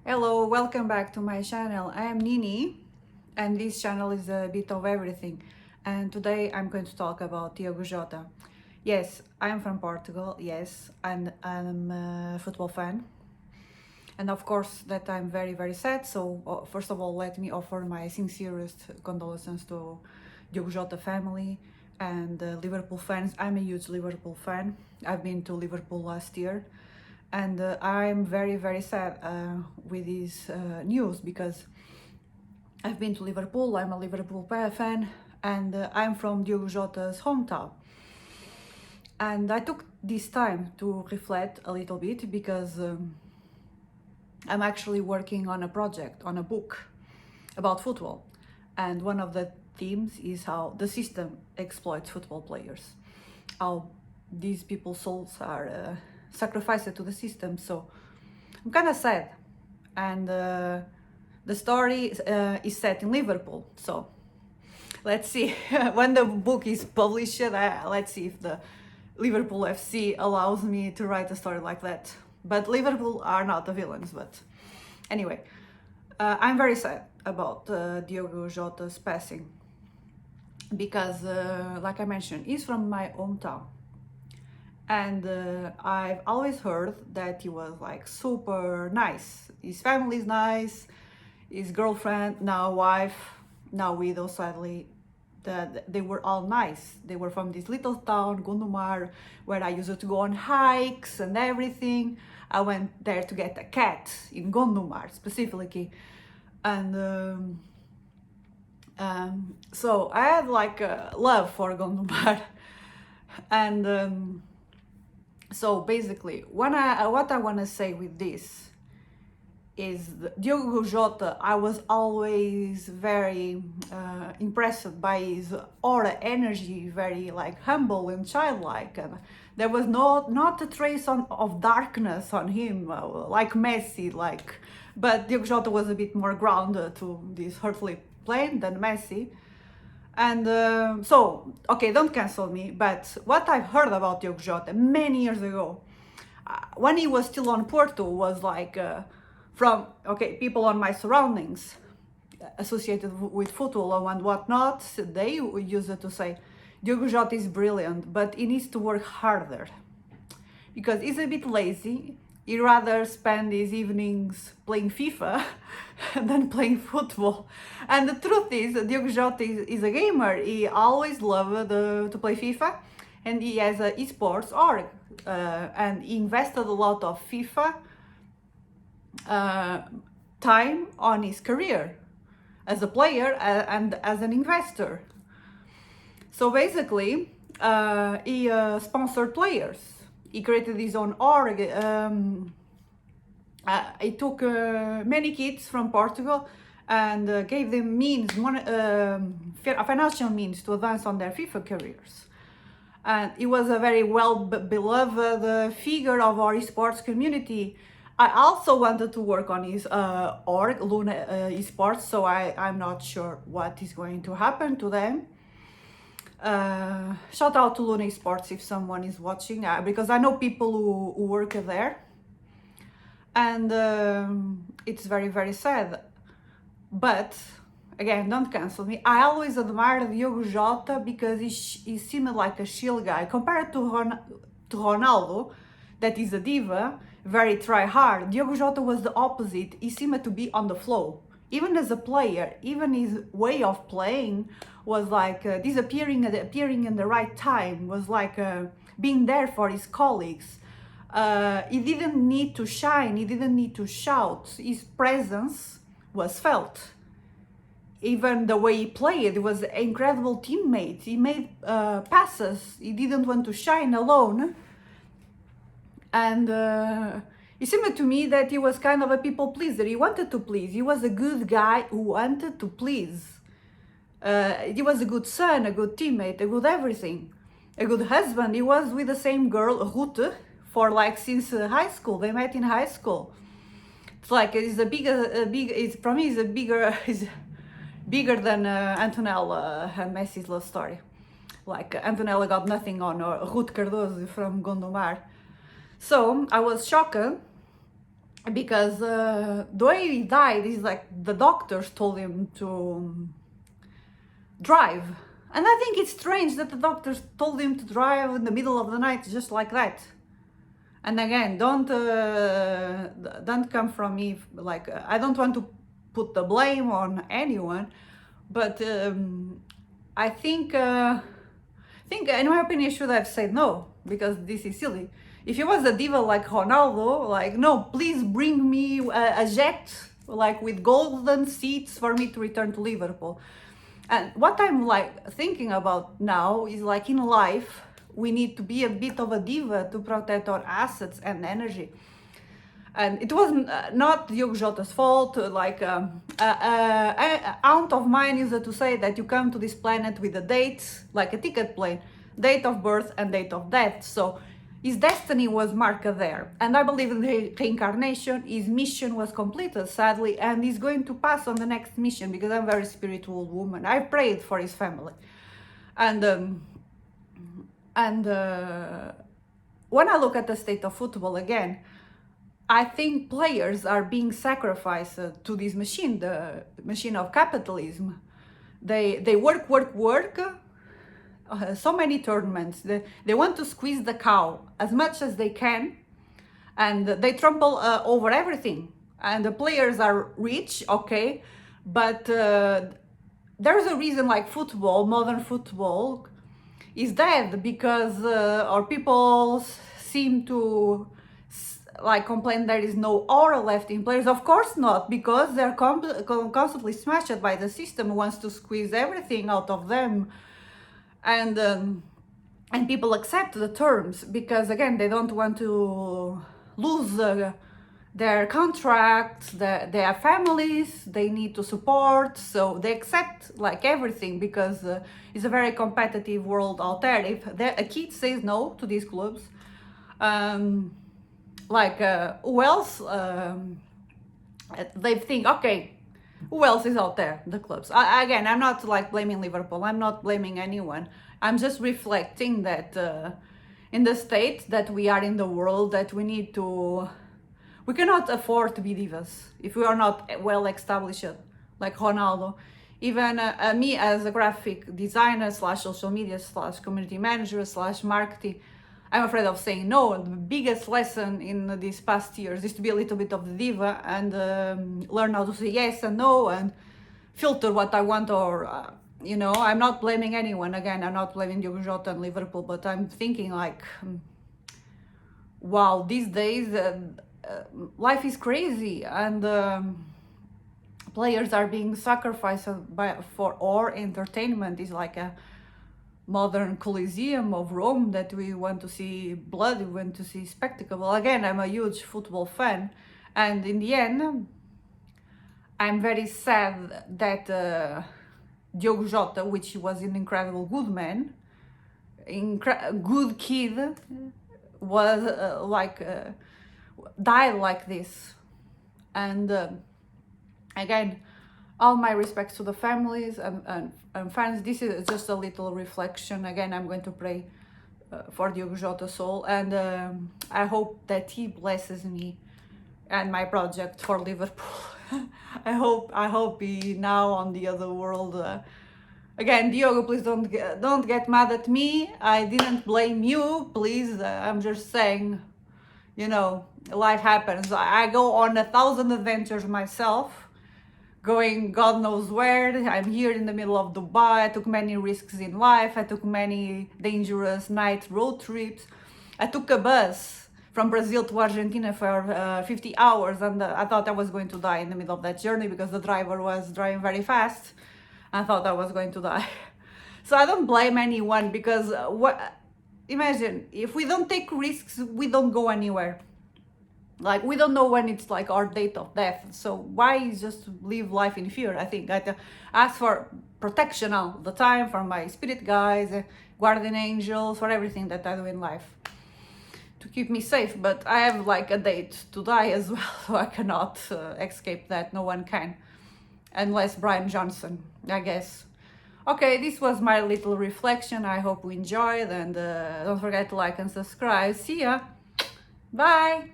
Hello, welcome back to my channel. I am Nini and this channel is a bit of everything. And today I'm going to talk about Diogo Jota. Yes, I'm from Portugal, yes, and I'm a football fan. And of course that I'm very sad. So first of all, let me offer my sincerest condolences to Diogo Jota family and Liverpool fans. I'm a huge Liverpool fan. I've been to Liverpool last year and I'm very sad with this news because I've been to Liverpool, I'm a Liverpool fan, and I'm from Diogo Jota's hometown. And I took this time to reflect a little bit because I'm actually working on a project, on a book about football. And one of the themes is how the system exploits football players, how these people's souls are sacrificed to the system. So I'm kind of sad. And the story is set in Liverpool. So let's see when the book is published. Let's see if the Liverpool FC allows me to write a story like that. But Liverpool are not the villains. But anyway, I'm very sad about Diogo Jota's passing because, like I mentioned, he's from my hometown. And I've always heard that he was like super nice. His family is nice, his girlfriend, now wife, now widow, sadly, that they were all nice. They were from this little town, Gondomar, where I used to go on hikes and everything. I went there to get a cat in Gondomar specifically. And so I had like a love for Gondomar. And so basically, what I want to say with this is Diogo Jota. I was always very impressed by his aura, energy, very like humble and childlike, and there was not a trace of darkness on him, like Messi, like. But Diogo Jota was a bit more grounded to this earthly plane than Messi. And so, okay, don't cancel me, but what I've heard about Diogo Jota many years ago, when he was still on Porto, was like from, okay, people on my surroundings associated with football and whatnot, they used to say, Diogo Jota is brilliant, but he needs to work harder because he's a bit lazy. He'd rather spend his evenings playing FIFA than playing football. And the truth is, Diogo Jota is a gamer. He always loved to play FIFA, and he has a esports org, and he invested a lot of FIFA time on his career as a player and as an investor. So basically, he sponsored players. He created his own org. He took many kids from Portugal and gave them financial means to advance on their FIFA careers. And he was a very beloved figure of our esports community. I also wanted to work on his org, Luna Esports, so I'm not sure what is going to happen to them. Shout out to Luna Sports if someone is watching, because I know people who work there, and it's very sad. But again, don't cancel me. I always admired Diogo Jota because he seemed like a chill guy compared to Ronaldo, that is a diva, very try hard. Diogo Jota was the opposite. He seemed to be on the flow. Even as a player, even his way of playing was like appearing in the right time, was like being there for his colleagues. He didn't need to shine, he didn't need to shout. His presence was felt. Even the way he played, was an incredible teammate. He made passes, he didn't want to shine alone. And it seemed to me that he was kind of a people pleaser. He wanted to please. He was a good guy who wanted to please. He was a good son, a good teammate, a good everything, a good husband. He was with the same girl, Ruth, for like since high school. They met in high school. It's like it's for me, it's bigger than Antonella and Messi's love story. Like Antonella got nothing on Ruth Cardoso from Gondomar. So I was shocked because the way he died is like the doctors told him to drive. And I think it's strange that the doctors told him to drive in the middle of the night just like that. And again, don't come from me like I don't want to put the blame on anyone, but I think in my opinion should have said no, because this is silly. If he was a diva like Ronaldo, like, no, please bring me a jet like with golden seats for me to return to Liverpool. And what I'm like thinking about now is like in life we need to be a bit of a diva to protect our assets and energy. And it wasn't not Diogo Jota's fault. Like a aunt of mine used to say that you come to this planet with a date, like a ticket plane, date of birth and date of death. So his destiny was marked there, and I believe in the reincarnation. His mission was completed, sadly, and he's going to pass on the next mission, because I'm a very spiritual woman. I prayed for his family, and when I look at the state of football again, I think players are being sacrificed to this machine, the machine of capitalism. They work, so many tournaments. They want to squeeze the cow as much as they can, and they trample over everything. And the players are rich, okay, but there's a reason like football, modern football, is dead, because our people seem to like complain there is no aura left in players. Of course not, because they're constantly smashed by the system who wants to squeeze everything out of them. And people accept the terms because again they don't want to lose their contracts, they have families they need to support, so they accept like everything, because it's a very competitive world out there. If a kid says no to these clubs, who else, they think, okay, who else is out there? The clubs. Again, I'm not like blaming Liverpool. I'm not blaming anyone. I'm just reflecting that in the state that we are in the world, that we cannot afford to be divas if we are not well established, like Ronaldo. Even me as a graphic designer slash social media slash community manager slash marketing, I'm afraid of saying no. The biggest lesson in these past years is to be a little bit of the diva and learn how to say yes and no and filter what I want, or I'm not blaming anyone. Again, I'm not blaming Diogo Jota and Liverpool, but I'm thinking like, wow, these days life is crazy, and players are being sacrificed for our entertainment. Is like a modern Colosseum of Rome that we want to see blood, we want to see spectacle. Well, again, I'm a huge football fan, and in the end, I'm very sad that Diogo Jota, which was an incredible good man, good kid, was died like this. And again, all my respects to the families and fans. This is just a little reflection. Again, I'm going to pray for Diogo Jota's soul, and I hope that he blesses me and my project for Liverpool. I hope he now on the other world. Again, Diogo, please don't get mad at me. I didn't blame you, please. I'm just saying, life happens. I go on 1,000 adventures myself, going God knows where. I'm here in the middle of Dubai. I took many risks in life. I took many dangerous night road trips. I took a bus from Brazil to Argentina for 50 hours, and I thought I was going to die in the middle of that journey because the driver was driving very fast. I thought I was going to die. So I don't blame anyone, because imagine if we don't take risks, we don't go anywhere. Like, we don't know when it's like our date of death, so why just live life in fear? I think I ask for protection all the time from my spirit guides, guardian angels, for everything that I do in life to keep me safe. But I have like a date to die as well, so I cannot escape that. No one can, unless Brian Johnson, I guess. Okay, this was my little reflection. I hope you enjoyed, and don't forget to like and subscribe. See ya. Bye.